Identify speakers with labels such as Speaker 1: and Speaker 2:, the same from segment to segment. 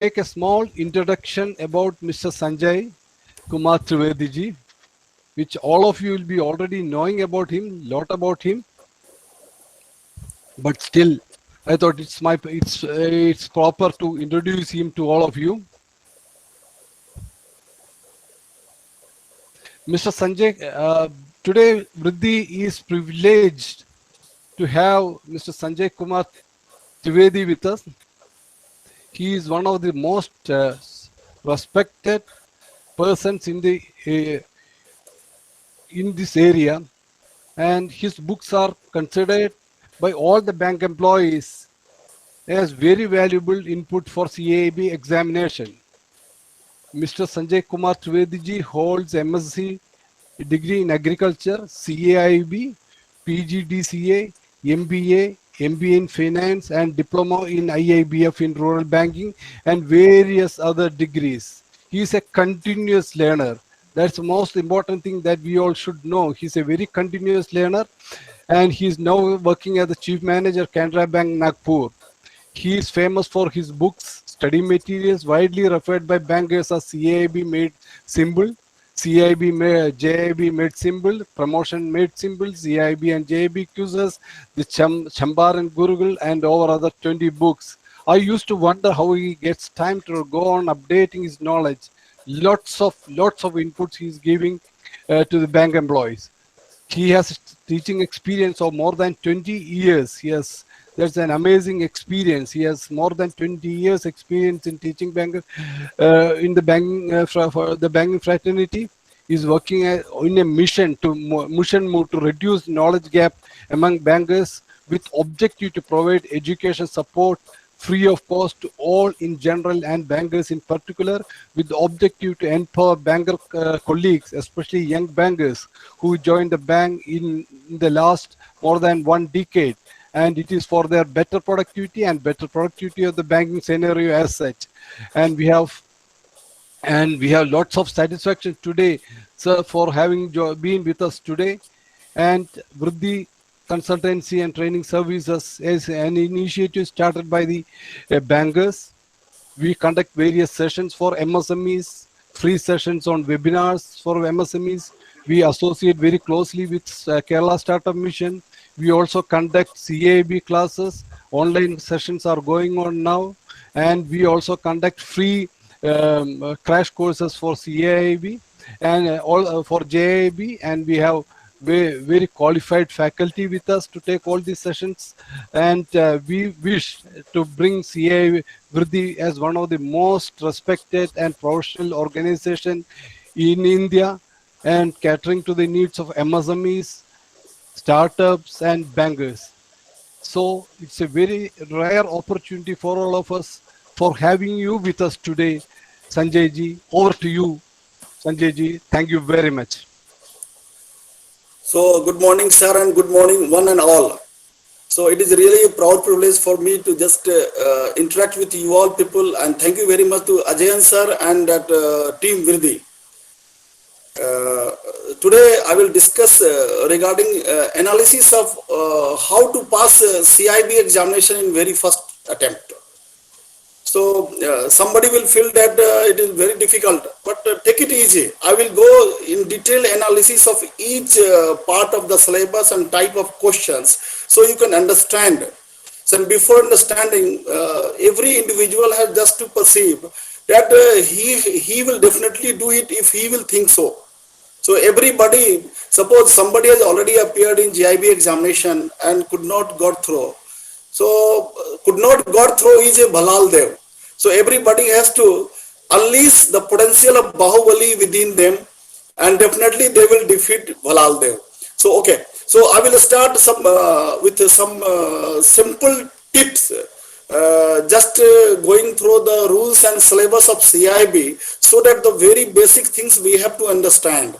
Speaker 1: make a small introduction about Mr. Sanjay Kumar Trivedi ji, which all of you will be already knowing about him, lot about him, but still, I thought it's proper to introduce him to all of you. Mr. Sanjay, today Vriddhi is privileged to have Mr. Sanjay Kumar Trivedi with us. He is one of the most respected persons in this area, and his books are considered by all the bank employees as very valuable input for CAIB examination. Mr. Sanjay Kumar Trivedi ji holds MSc degree in agriculture, CAIB, PGDCA, MBA, MBA in finance, and diploma in IIBF in rural banking, and various other degrees. He is a continuous learner. That's the most important thing that we all should know. He's a very continuous learner, and he's now working as the chief manager, Canara Bank, Nagpur. He is famous for his books, study materials widely referred by bankers as CAIB made symbol, CIB made, JIB made symbol, promotion made symbol, CIB and JIB quizzes, the Chambar and Gurukul, and over other 20 books. I used to wonder how he gets time to go on updating his knowledge. Lots of inputs he's giving to the bank employees. He has teaching experience of more than 20 years. That's an amazing experience. He has more than 20 years experience in teaching bank in the banking for the banking fraternity. He's working in a mission to reduce knowledge gap among bankers with objective to provide education support free of cost to all in general and bankers in particular, with the objective to empower banker colleagues, especially young bankers who joined the bank in the last more than 1 decade. And it is for their better productivity and better productivity of the banking scenario as such. And we have lots of satisfaction today, sir, for having been with us today. And Vriddhi Consultancy and Training Services is an initiative started by the bankers. We conduct various sessions for MSMEs, free sessions on webinars for MSMEs. We associate very closely with Kerala Startup Mission. We also conduct CAIB classes. Online sessions are going on now. And we also conduct free crash courses for CAIB and all for JIB. And we have very qualified faculty with us to take all these sessions. And we wish to bring CAIB Vriddhi as one of the most respected and professional organization in India, and catering to the needs of MSMEs, startups and bankers. So it's a very rare opportunity for all of us for having you with us today. Sanjay ji, over to you. Sanjay ji, thank you very much.
Speaker 2: So good morning, sir, and good morning, one and all. So it is really a proud privilege for me to just interact with you all people, and thank you very much to Ajayan sir and that team Vriddhi. Today I will discuss regarding analysis of how to pass CIB examination in very first attempt. So somebody will feel that it is very difficult, but take it easy. I will go in detailed analysis of each part of the syllabus and type of questions so you can understand. So before understanding, every individual has just to perceive that he will definitely do it if he will think so. So everybody, suppose somebody has already appeared in GIB examination and could not got through. So could not got through is a Bhalal Dev. So everybody has to unleash the potential of Bahubali within them, and definitely they will defeat Bhalal Dev. So okay, so I will start with some simple tips, just going through the rules and syllabus of CIB, so that the very basic things we have to understand.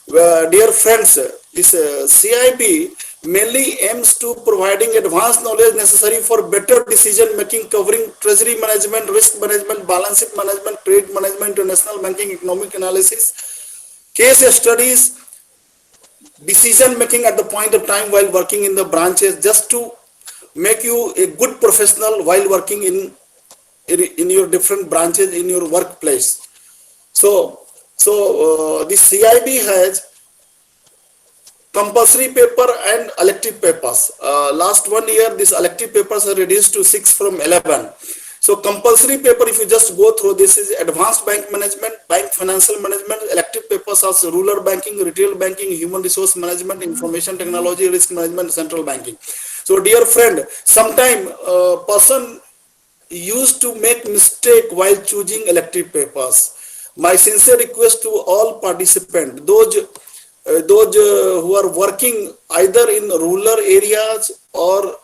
Speaker 2: Dear friends, this CIB mainly aims to providing advanced knowledge necessary for better decision making, covering treasury management, risk management, balance sheet management, trade management, international banking, economic analysis, case studies, decision making at the point of time while working in the branches, just to make you a good professional while working in in your different branches in your workplace. So the CIB has compulsory paper and elective papers. Last 1 year, these elective papers are reduced to 6 from 11. So compulsory paper, if you just go through, this is advanced bank management, bank financial management. Elective papers are rural banking, retail banking, human resource management, information technology, risk management, central banking. So dear friend, sometime person used to make mistake while choosing elective papers. My sincere request to all participants, those who are working either in rural areas or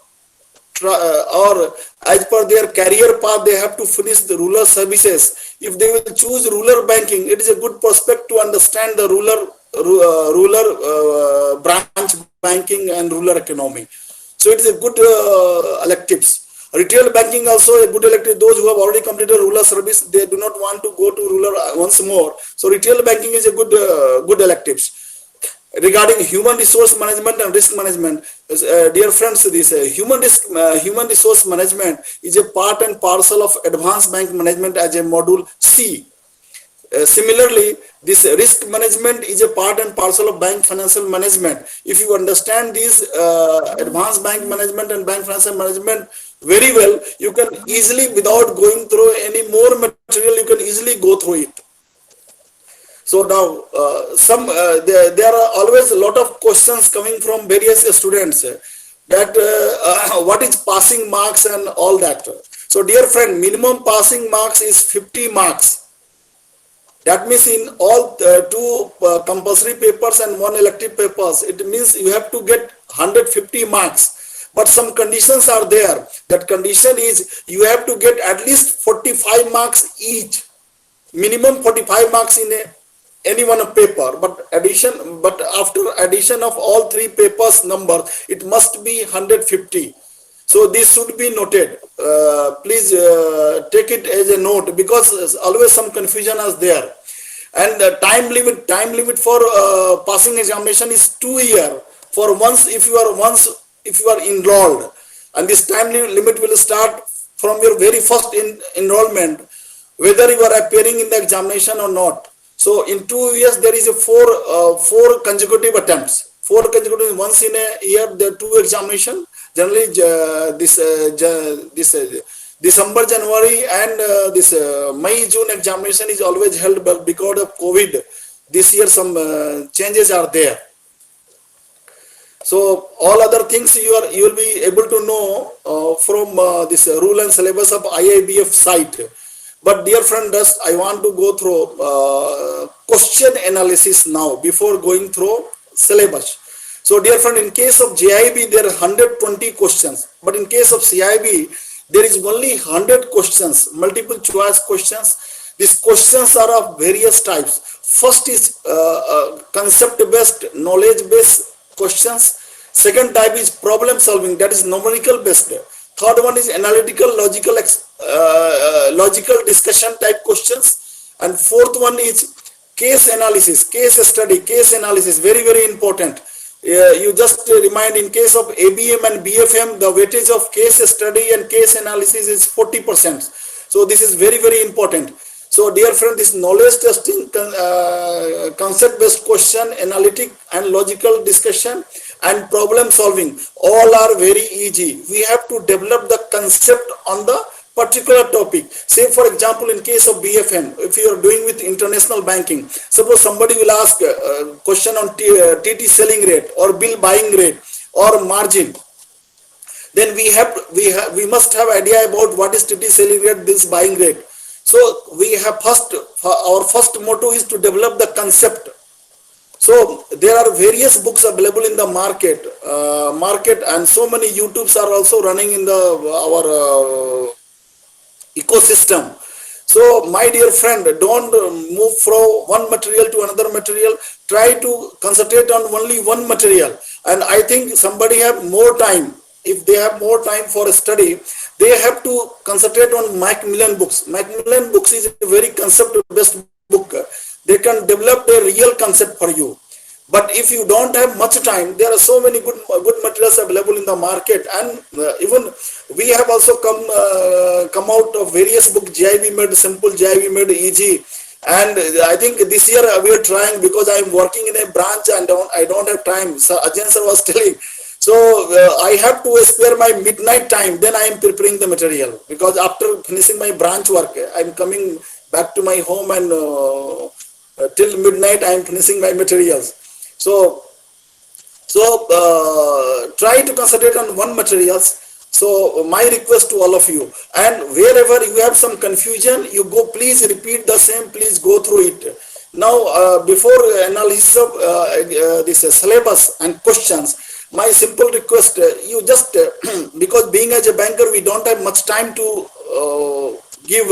Speaker 2: as per their career path, they have to finish the rural services. If they will choose rural banking, it is a good prospect to understand the rural branch banking and rural economy. So it is a good electives. Retail banking also a good elective. Those who have already completed rural service, they do not want to go to rural once more. So retail banking is a good electives. Regarding human resource management and risk management, dear friends, this human resource management is a part and parcel of advanced bank management as a module C. Similarly, this risk management is a part and parcel of bank financial management. If you understand these advanced bank management and bank financial management very well, you can easily, without going through any more material, you can easily go through it. So now, there are always a lot of questions coming from various students that what is passing marks and all that. So dear friend, minimum passing marks is 50 marks. That means in all two compulsory papers and 1 elective papers, it means you have to get 150 marks. But some conditions are there. That condition is you have to get at least 45 marks each. Minimum 45 marks in any one paper. But after addition of all 3 papers number, it must be 150. So this should be noted. Please take it as a note, because always some confusion is there. And the time limit for passing examination is 2 years. For once, if you are enrolled, and this time limit will start from your very first enrollment, whether you are appearing in the examination or not. So in 2 years, there is a four consecutive attempts. 4 consecutive, once in a year, there are 2 examinations. Generally, this December, January, and this May, June examination is always held, but because of COVID, this year some changes are there. So all other things you will be able to know from this rule and syllabus of IIBF site. But dear friend, just I want to go through question analysis now before going through syllabus. So dear friend, in case of JIB, there are 120 questions. But in case of CIB, there is only 100 questions, multiple choice questions. These questions are of various types. First is concept-based, knowledge-based questions. Second type is problem solving, that is numerical based. Third one is analytical, logical discussion type questions. And fourth one is case analysis, case study, case analysis, very, very important. You just remind, in case of ABM and BFM, the weightage of case study and case analysis is 40%. So this is very, very important. So dear friend, this knowledge testing, concept-based question, analytic and logical discussion, and problem solving, all are very easy. We have to develop the concept on the particular topic. Say for example, in case of BFM, if you are doing with international banking, suppose somebody will ask a question on TT selling rate or bill buying rate or margin, then we must have idea about what is TT selling rate, bills buying rate. So we have our first motto is to develop the concept. So there are various books available in the market, and so many YouTubes are also running in our ecosystem. So my dear friend, don't move from one material to another material. Try to concentrate on only one material. And I think somebody have more time. If they have more time for a study, they have to concentrate on Macmillan books. Macmillan books is a very concept-based book. They can develop a real concept for you. But if you don't have much time, there are so many good materials available in the market, and even we have also come out of various books. GIB made simple, GIB made easy, and I think this year we are trying, because I am working in a branch and I don't have time. So Ajay sir was telling. So I have to spare my midnight time. Then I am preparing the material, because after finishing my branch work, I am coming back to my home, and till midnight I am finishing my materials. So try to concentrate on one materials. So my request to all of you, and wherever you have some confusion, you go, please repeat the same, please go through it. Now, before analysis of this syllabus and questions, my simple request, you just, because being as a banker, we don't have much time to give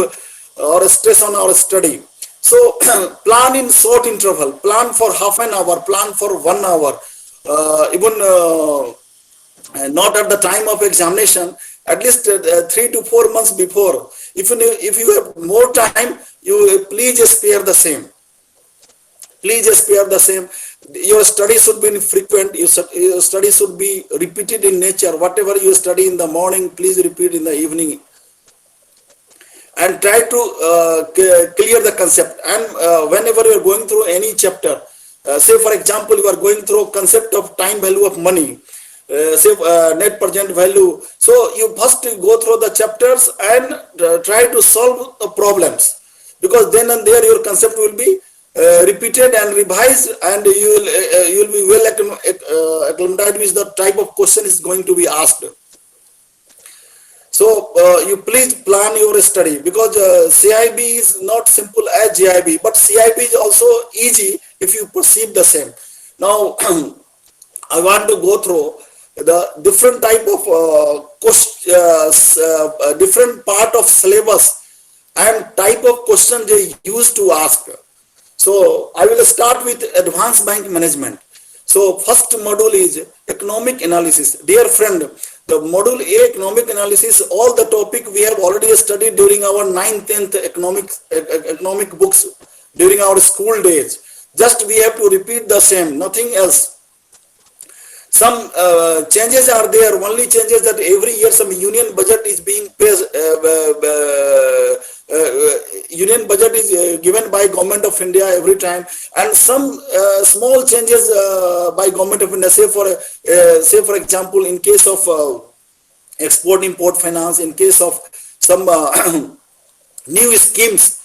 Speaker 2: or stress on our study. So plan in short interval, plan for half an hour, plan for 1 hour, even not at the time of examination, at least 3 to 4 months before. If you have more time, you please spare the same. Please spare the same. Your study should be frequent. Your study should be repeated in nature. Whatever you study in the morning, please repeat in the evening. And try to clear the concept. And whenever you are going through any chapter, say for example, you are going through concept of time value of money, say net present value. So you first go through the chapters and try to solve the problems, because then and there your concept will be repeated and revised, and you will be well acclimatized with the type of question is going to be asked. So you please plan your study, because CIB is not simple as GIB, but CIB is also easy if you perceive the same. Now I want to go through the different type of different part of syllabus and type of question they used to ask. So I will start with advanced bank management. So first module is economic analysis. Dear friend, the module A, economic analysis, all the topic we have already studied during our 9th, 10th economic books during our school days. Just we have to repeat the same, nothing else. Some changes are there. Only changes that every year some union budget is being paid. Union budget is given by Government of India every time, and some small changes by Government of India. Say for example, in case of export import finance, in case of some new schemes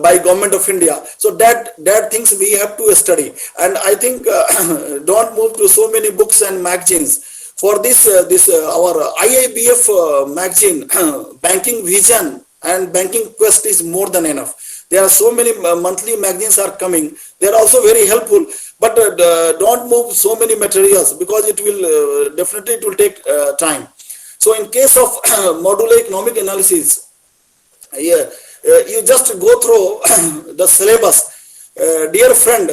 Speaker 2: by Government of India. So that things we have to study. And I think don't move to so many books and magazines. For this our IIBF magazine, Banking Vision and Banking Quest is more than enough. There are so many monthly magazines are coming. They are also very helpful, but don't move so many materials, because it will definitely it will take time. So in case of modular economic analysis, yeah, you just go through the syllabus. Dear friend,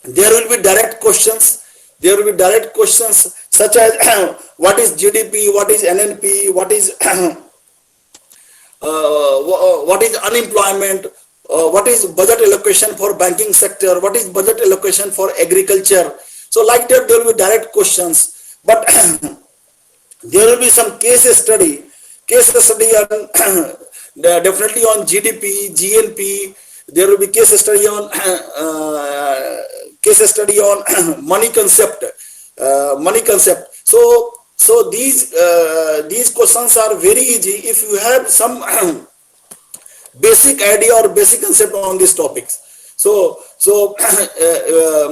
Speaker 2: there will be direct questions. There will be direct questions such as what is GDP, what is NNP, what is unemployment, what is budget allocation for banking sector, what is budget allocation for agriculture. So like that, there will be direct questions, but there will be some case study on definitely on GDP, GNP. There will be case study on money concept. So these questions are very easy if you have some basic idea or basic concept on these topics. So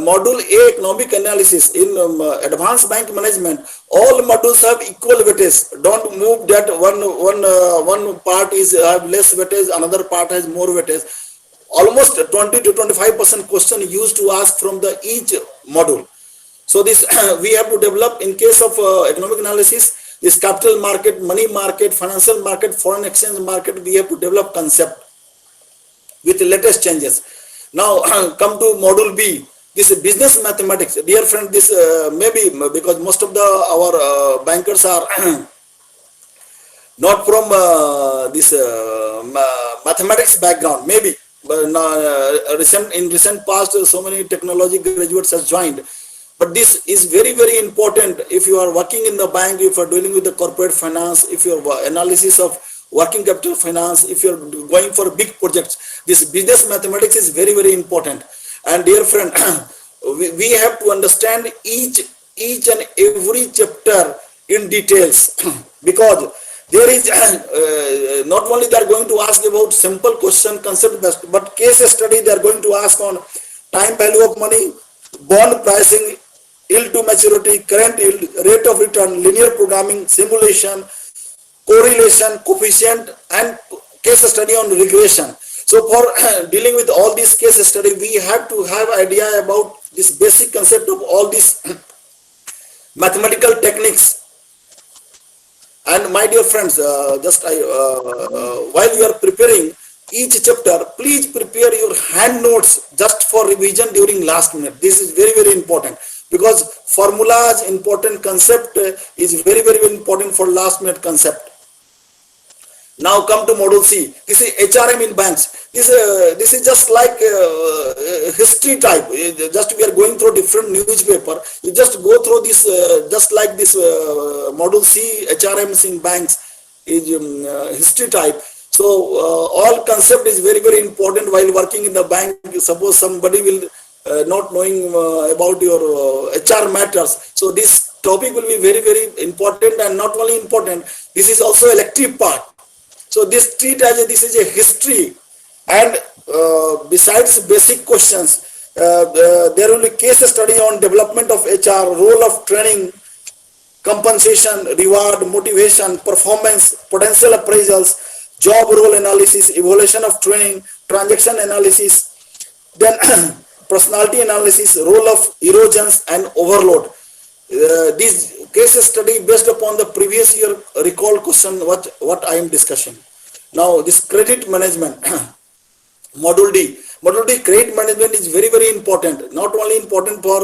Speaker 2: module A, economic analysis, in advanced bank management, all modules have equal weightage. Don't move that one part is have less weightage, another part has more weightage. Almost 20 to 25% question used to ask from the each module. So this we have to develop. In case of economic analysis, this capital market, money market, financial market, foreign exchange market, we have to develop concept with the latest changes. Now come to module B, this business mathematics. Dear friend, this maybe because most of our bankers are not from this mathematics background, maybe in recent past, so many technology graduates have joined. But this is very, very important if you are working in the bank, if you are dealing with the corporate finance, if your analysis of working capital finance, if you're going for big projects, this business mathematics is very, very important. And dear friend, we have to understand each and every chapter in details because there is not only they are going to ask about simple question concept based, but case study they are going to ask on time value of money, bond pricing, yield to maturity, current yield, rate of return, linear programming, simulation, correlation, coefficient, and case study on regression. So for dealing with all these case study, we have to have idea about this basic concept of all these mathematical techniques. And my dear friends, while you are preparing each chapter, please prepare your hand notes just for revision during last minute. This is very, very important because formulas, important concept is very, very important for last minute concept. Now come to module C. This is HRM in banks. This is just like history type. Just we are going through different newspaper. You just go through this just like this module C, HRMs in banks is history type. So all concept is very, very important while working in the bank. Suppose somebody will not knowing about your HR matters. So this topic will be very, very important, and not only important, this is also elective part. So this treat as this is a history, and besides basic questions, there will be case study on development of HR, role of training, compensation, reward, motivation, performance, potential appraisals, job role analysis, evaluation of training, transaction analysis, then personality analysis, role of erosions and overload. This case study based upon the previous year recalled question what I am discussing. Now this credit management, module D. Module D, credit management is very, very important. Not only important for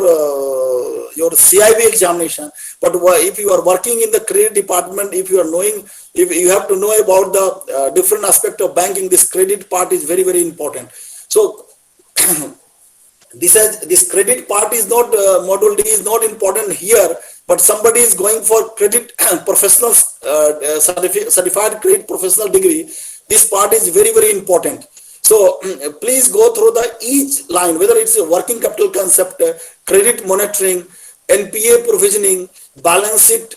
Speaker 2: your CIB examination, but if you are working in the credit department, if you are knowing, if you have to know about the different aspect of banking, this credit part is very, very important. So this credit part is not, module D is not important here, but somebody is going for credit professional certified credit professional degree. This part is very, very important. So please go through the each line, whether it's a working capital concept, credit monitoring, NPA provisioning, balance sheet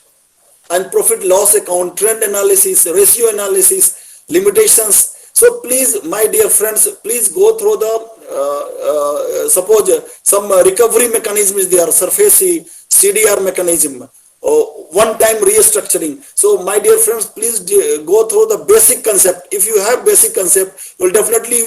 Speaker 2: and profit loss account, trend analysis, ratio analysis, limitations. So please, my dear friends, please go through the, suppose some recovery mechanism is there, SURFACE, CDR mechanism, one-time restructuring. So my dear friends, please go through the basic concept. If you have basic concept, you will definitely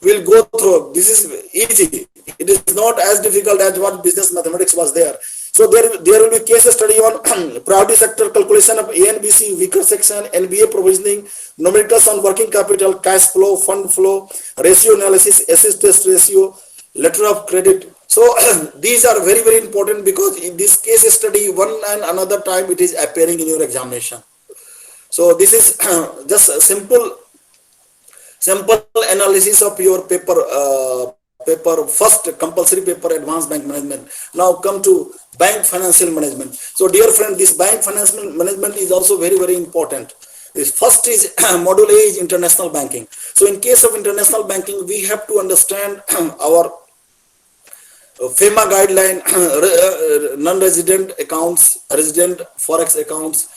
Speaker 2: will go through. This is easy. It is not as difficult as what business mathematics was there. So there will be case study on priority sector calculation of A and BC, weaker section, NBA provisioning, numericals on working capital, cash flow, fund flow, ratio analysis, assist test ratio, letter of credit. So these are very, very important because in this case study, one and another time it is appearing in your examination. So this is just a simple analysis of your paper. First compulsory paper, advanced bank management. Now come to bank financial management. So dear friend, this bank financial management is also very, very important. This first is module A is international banking. So in case of international banking, we have to understand our FEMA guideline, non-resident accounts, resident forex accounts,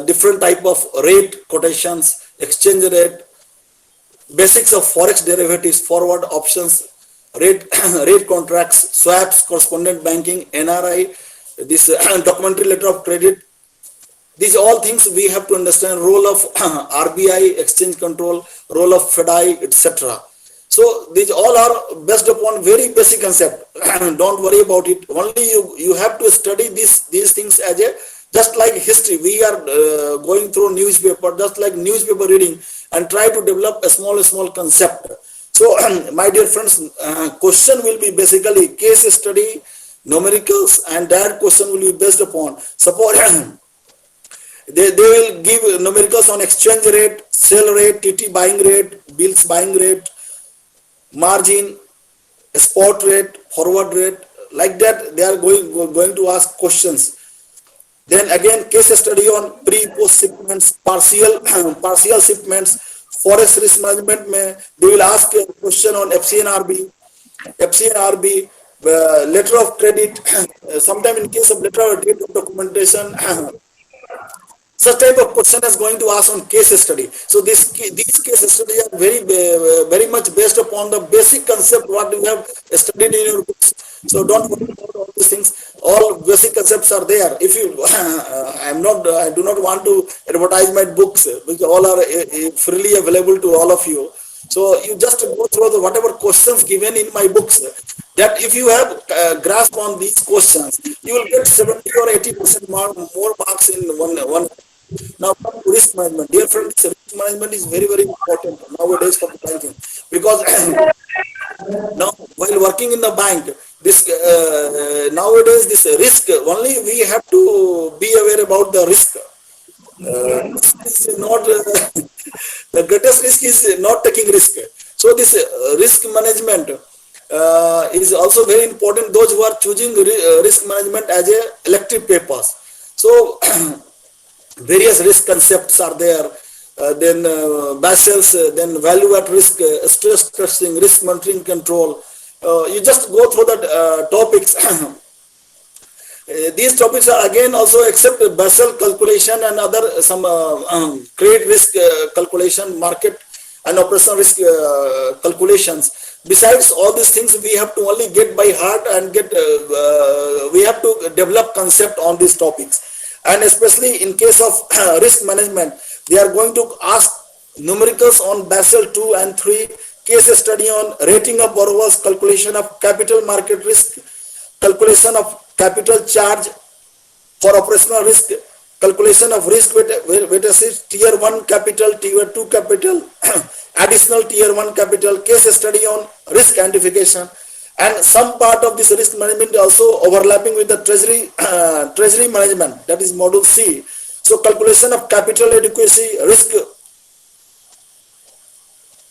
Speaker 2: different type of rate quotations, exchange rate, basics of forex derivatives, forward options, rate contracts, swaps, correspondent banking, NRI, this documentary letter of credit. These all things we have to understand. Role of RBI, exchange control, role of FDI, etc. So these all are based upon very basic concept. Don't worry about it. Only you have to study these things as a just like history. We are going through newspaper, just like newspaper reading, and try to develop a small concept. So my dear friends, question will be basically case study, numericals, and that question will be based upon, suppose they will give numericals on exchange rate, sell rate, TT buying rate, bills buying rate, margin, spot rate, forward rate, like that they are going to ask questions. Then again, case study on pre-post shipments, partial partial shipments, forex risk management. May they will ask a question on FCNRB, letter of credit. Sometime in case of letter of credit documentation, such type of question is going to ask on case study. So these case studies are very much based upon the basic concept what you have studied in your books. So don't worry about all these things. All basic concepts are there. If you, I do not want to advertise my books because all are freely available to all of you. So you just go through the whatever questions given in my books. That if you have grasp on these questions, you will get 70 or 80% more marks in one. Now, risk management, dear friends, risk management is very important nowadays for the banking, because now while working in the bank, this nowadays this risk only we have to be aware about the risk. Is not the greatest risk is not taking risk. So this risk management is also very important. Those who are choosing risk management as a elective papers. So various risk concepts are there. Then Basel's, then value at risk, stress testing, risk monitoring control. You just go through the topics. These topics are again also except Basel calculation and other some credit risk calculation, market and operational risk calculations. Besides all these things, we have to only get by heart and get. We have to develop concept on these topics. And especially in case of risk management, they are going to ask numericals on Basel 2 and 3, case study on rating of borrowers, calculation of capital market risk, calculation of capital charge for operational risk, calculation of risk weight assets, tier 1 capital, tier 2 capital, additional tier 1 capital, case study on risk identification. And some part of this risk management also overlapping with the treasury management, that is module C. So calculation of capital adequacy, risk,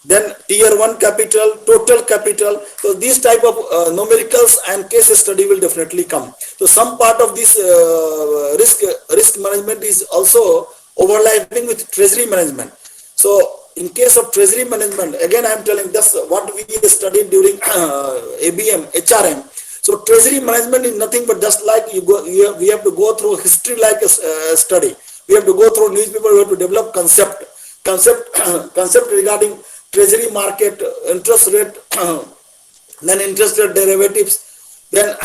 Speaker 2: then tier 1 capital, total capital. So these type of numericals and case study will definitely come. So some part of this risk management is also overlapping with treasury management. So in case of treasury management, again I am telling that's what we studied during ABM, HRM. So treasury management is nothing but just like we have to go through history like a study. We have to go through newspaper, we have to develop concept regarding treasury market, interest rate, then interest rate derivatives, then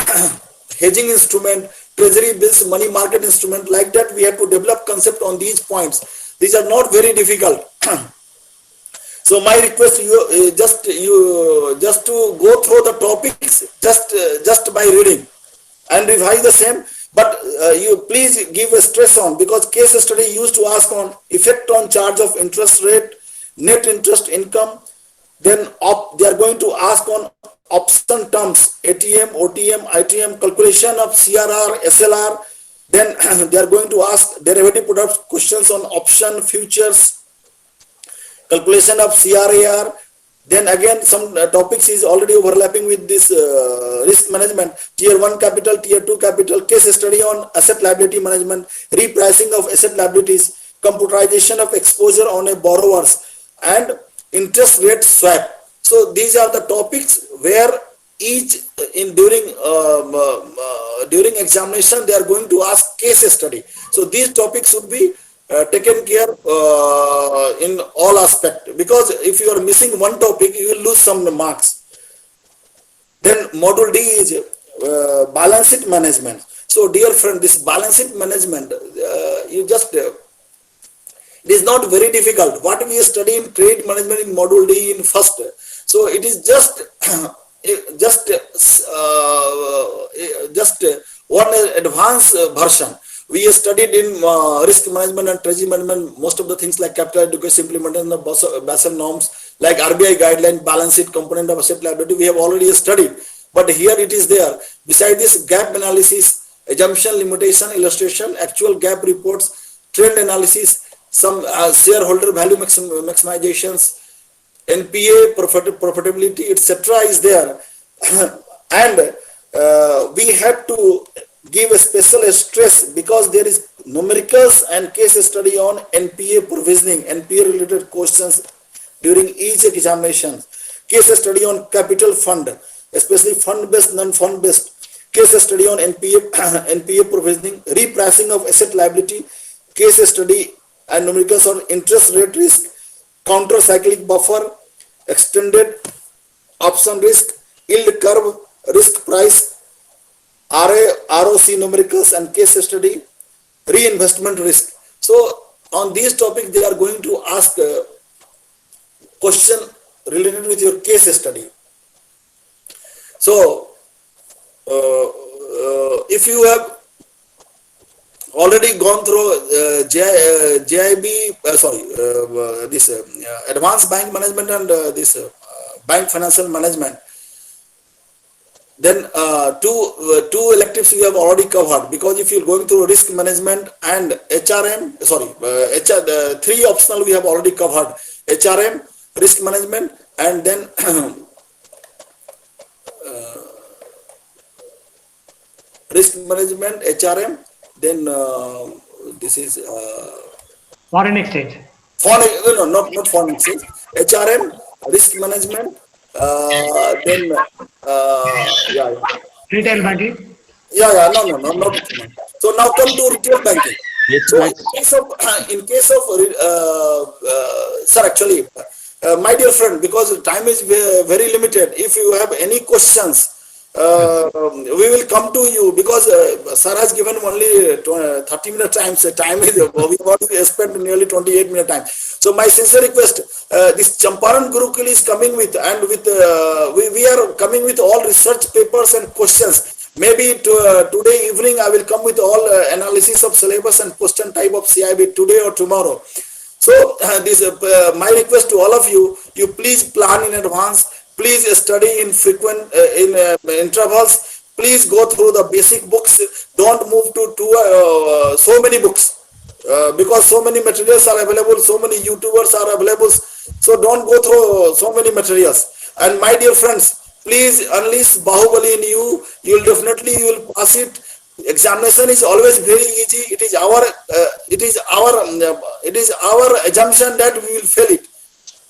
Speaker 2: hedging instrument, treasury bills, money market instrument, like that we have to develop concept on these points. These are not very difficult. So my request you just to go through the topics just by reading and revise the same, but you please give a stress on, because case study used to ask on effect on charge of interest rate, net interest income. Then they are going to ask on option terms, ATM, OTM, ITM, calculation of CRR, SLR. Then they are going to ask derivative product questions on option, futures, calculation of CRAR. Then again some topics is already overlapping with this risk management, tier 1 capital, tier 2 capital, case study on asset liability management, repricing of asset liabilities, computerization of exposure on a borrowers, and interest rate swap. So these are the topics where each during examination they are going to ask case study. So these topics should be taken care in all aspects, because if you are missing one topic you will lose some marks. Then module D is balance sheet management. So dear friend, this balance sheet management it is not very difficult. What we study in trade management in module D in first, so it is just one advanced version. We studied in risk management and treasury management most of the things like capital adequacy, implementation of Basel norms, like RBI guideline, balance sheet component of asset liability. We have already studied, but here it is there. Besides this, gap analysis, assumption, limitation, illustration, actual gap reports, trend analysis, some shareholder value maximizations, NPA profitability, etc. is there, and we have to give a special stress because there is numericals and case study on NPA provisioning, NPA related questions during each examination. Case study on capital fund, especially fund based, non-fund based. Case study on NPA, NPA provisioning, repricing of asset liability, case study and numericals on interest rate risk, counter cyclic buffer, extended option risk, yield curve, risk price, ROC numericals and case study, reinvestment risk. So on these topics, they are going to ask a question related with your case study. So if you have already gone through JIB, this advanced bank management and this bank financial management, then two electives we have already covered, because if you're going through risk management and HRM, three optional we have already covered: HRM, risk management, and then risk management, HRM, then this is
Speaker 3: Foreign exchange.
Speaker 2: not foreign exchange, HRM, risk management, then
Speaker 3: Retail banking.
Speaker 2: not. So now come to retail banking. So in case of sir, actually, my dear friend, because time is very limited, if you have any questions, we will come to you, because sir has given only 30-minute time. So time is, we want to spend nearly 28-minute time. So my sincere request, this Champaran Gurukul is coming with, and with we are coming with all research papers and questions. Maybe today evening I will come with all analysis of syllabus and question type of CIB today or tomorrow. So this my request to all of you, you please plan in advance. Please study in frequent intervals. Please go through the basic books. Don't move to so many books, because so many materials are available. So many YouTubers are available. So don't go through so many materials. And my dear friends, please unleash Bahubali in you. You will pass it. Examination is always very easy. It is our assumption that we will fail it.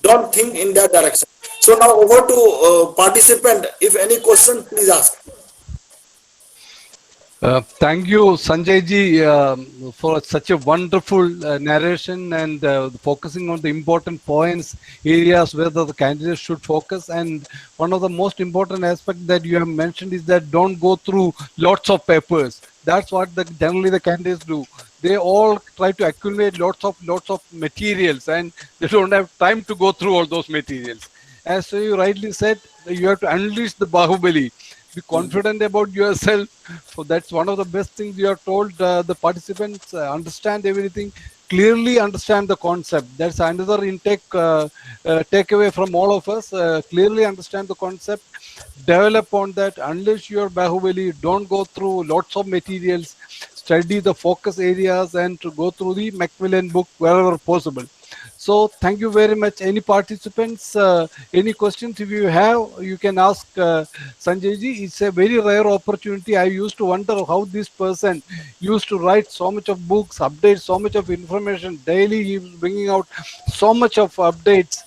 Speaker 2: Don't think in that direction. So now over to participant. If any question, please ask.
Speaker 1: Thank you, Sanjay ji, for such a wonderful narration and focusing on the important points, areas where the candidates should focus. And one of the most important aspects that you have mentioned is that don't go through lots of papers. That's what generally the candidates do. They all try to accumulate lots of materials, and they don't have time to go through all those materials. As you rightly said, you have to unleash the Bahubali. Be confident about yourself. So that's one of the best things you have told the participants. Understand everything, clearly understand the concept. That's another takeaway from all of us. Clearly understand the concept, develop on that, unleash your Bahubali. Don't go through lots of materials. Study the focus areas and to go through the Macmillan book wherever possible. So thank you very much. Any participants, any questions if you have, you can ask Sanjay ji. It's a very rare opportunity. I used to wonder how this person used to write so much of books, update so much of information. Daily he was bringing out so much of updates,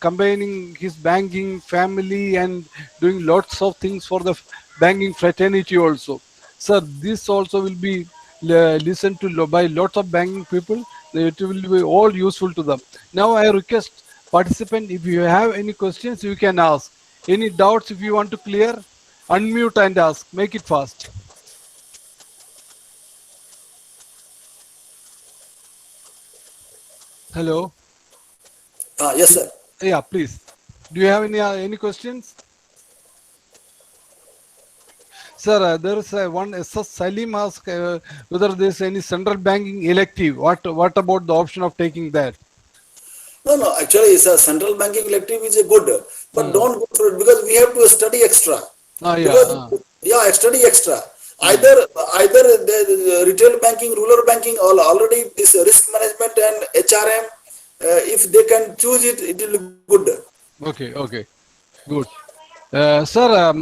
Speaker 1: combining his banking family and doing lots of things for the banking fraternity also. Sir, this also will be listened to by lots of banking people. It will be all useful to them. Now I request participant, if you have any questions, you can ask. Any doubts if you want to clear, unmute and ask. Make it fast. Hello.
Speaker 2: Yes, sir.
Speaker 1: Yeah, please. Do you have any questions? Sir, there is one SS Salim asked whether there is any central banking elective. What about the option of taking that?
Speaker 2: No. Actually, it's a central banking elective is a good, but don't go through it because we have to study extra. Study extra. Either the retail banking, rural banking, already this risk management and HRM, if they can choose it, it will be good.
Speaker 1: Okay, okay, good. Sir,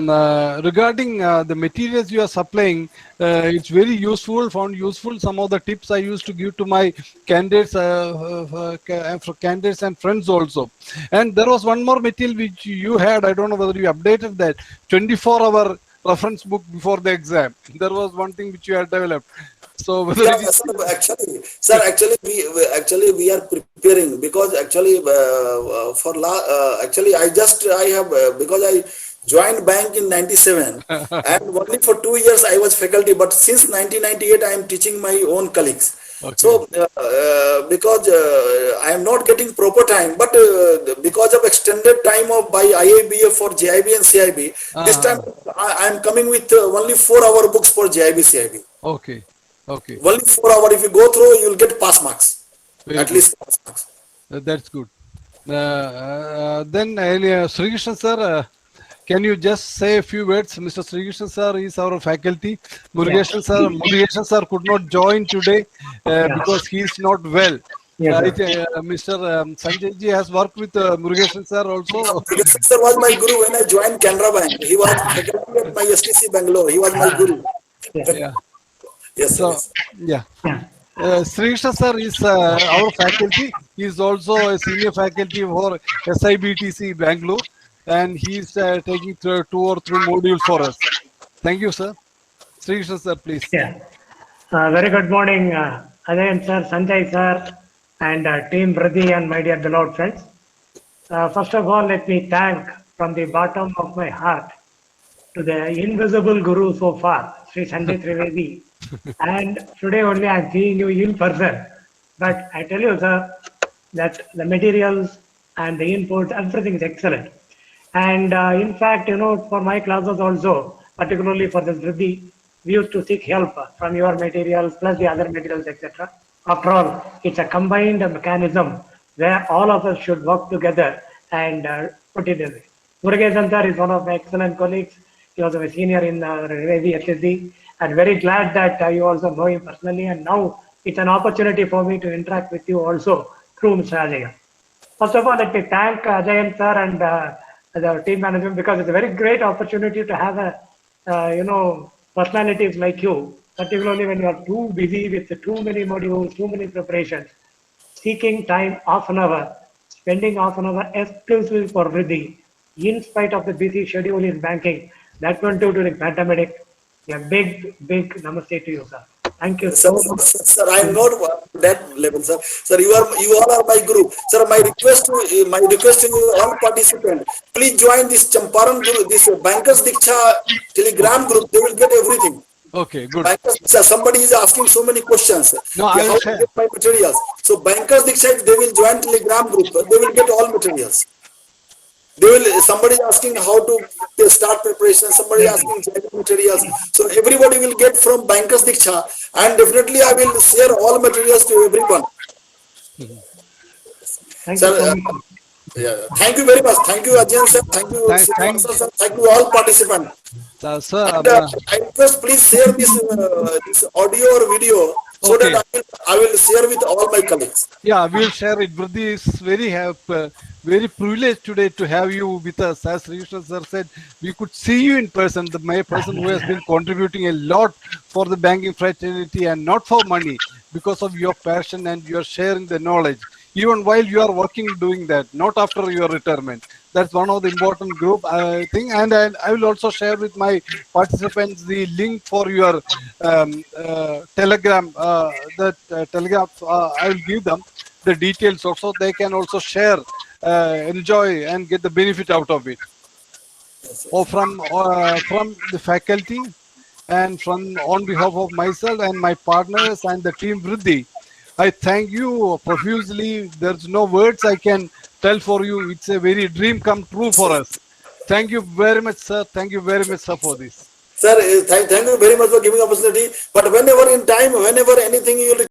Speaker 1: regarding the materials you are supplying, it's very useful, found useful. Some of the tips I used to give to my candidates, for candidates and friends also. And there was one more material which you had, I don't know whether you updated that, 24-hour reference book before the exam. There was one thing which you had developed. So whether
Speaker 2: Yeah,
Speaker 1: it is,
Speaker 2: actually, we are preparing because actually, actually, I have because I joined bank in '97, and only for 2 years I was faculty. But since 1998, I am teaching my own colleagues.
Speaker 1: okay,
Speaker 2: So, because I am not getting proper time, but because of extended time of by IABF for JIB and CIB, this time I am coming with only 4-hour books for JIB CIB.
Speaker 1: okay, okay,
Speaker 2: Only 4 hours. If you go through, you will get pass marks.
Speaker 1: very
Speaker 2: At
Speaker 1: good.
Speaker 2: least pass marks.
Speaker 1: That's good. Then Sri Krishna sir, can you just say a few words? Mr. Sri Krishna sir is our faculty. Murugesan sir could not join today because he is not well.
Speaker 3: Yes, sir.
Speaker 1: Mr. Sanjay ji has worked with Murugesan sir also.
Speaker 2: Because sir was my guru when I joined Canara Bank. He was faculty at my STC Bangalore. He was my guru.
Speaker 1: Yeah.
Speaker 2: Yes, sir.
Speaker 1: So
Speaker 2: Yes.
Speaker 1: yeah.
Speaker 3: Yeah.
Speaker 1: Sri Krishna sir is our faculty. He is also a senior faculty for SIBTC Bangalore, and he is taking 2 or 3 modules for us. Thank you, sir. Sri Krishna sir, please.
Speaker 3: Yeah. Very good morning, Ajayan sir, Sanjay sir, and team Vriddhi and my dear beloved friends. First of all, let me thank from the bottom of my heart to the invisible guru so far, Sri Sanjay Trivedi. And today only I am seeing you in person. But I tell you, sir, that the materials and the input, everything is excellent. And in fact, for my classes also, particularly for this Vriddhi, we used to seek help from your materials plus the other materials, etc. After all, it's a combined mechanism where all of us should work together and put it in. Murugesan sir is one of my excellent colleagues. He was a senior in Revi HSD, and very glad that you also know him personally. And now it's an opportunity for me to interact with you also through Mr. Ajayan. First of all, let me thank Ajayan sir and the team management because it's a very great opportunity to have personalities like you, particularly when you are too busy with too many modules, too many preparations, seeking time half an hour, spending half an hour exclusively for Vriddhi, in spite of the busy schedule in banking, that one too during pandemic. A big namaste to you, sir. Thank you so much.
Speaker 2: Sir, I am not that level, sir. Sir, you all are my guru. Sir, my request to all participants, please join this Champaran group, this Bankers Diksha Telegram group. They will get everything.
Speaker 1: Okay, good.
Speaker 2: Bankers Diksha, somebody is asking so many questions.
Speaker 1: No, I will
Speaker 2: How to
Speaker 1: share.
Speaker 2: get my materials? So Bankers Diksha, if they will join Telegram group, they will get all materials. Somebody is asking how to start preparation, somebody asking materials. So everybody will get from Bankers Diksha, and definitely I will share all materials to everyone.
Speaker 3: Thank
Speaker 2: Sir,
Speaker 3: you so much.
Speaker 2: yeah, thank you very much. Thank you, Ajay sir. Thank you,
Speaker 1: Thank-
Speaker 2: Sir. Thank you all participants.
Speaker 1: Sir,
Speaker 2: And, I request please share this audio or video so
Speaker 1: Okay.
Speaker 2: that I will share with all my colleagues.
Speaker 1: yeah, we'll share it. Vriddhi is very privileged today to have you with us. As Sri Krishna sir said, we could see you in person, the person who has been contributing a lot for the banking fraternity and not for money, because of your passion and your sharing the knowledge. Even while you are working, doing that, not after your retirement. That's one of the important group thing. And I will also share with my participants the link for your Telegram. Telegram, I will give them the details also. They can also share, enjoy, and get the benefit out of it. Or from the faculty and from on behalf of myself and my partners and the team Vriddhi, I thank you profusely. There's no words I can tell for you. It's a very dream come true for us. Thank you very much, sir. Thank you very much, sir, for this.
Speaker 2: Sir, thank you very much for giving opportunity. But whenever in time, whenever anything you will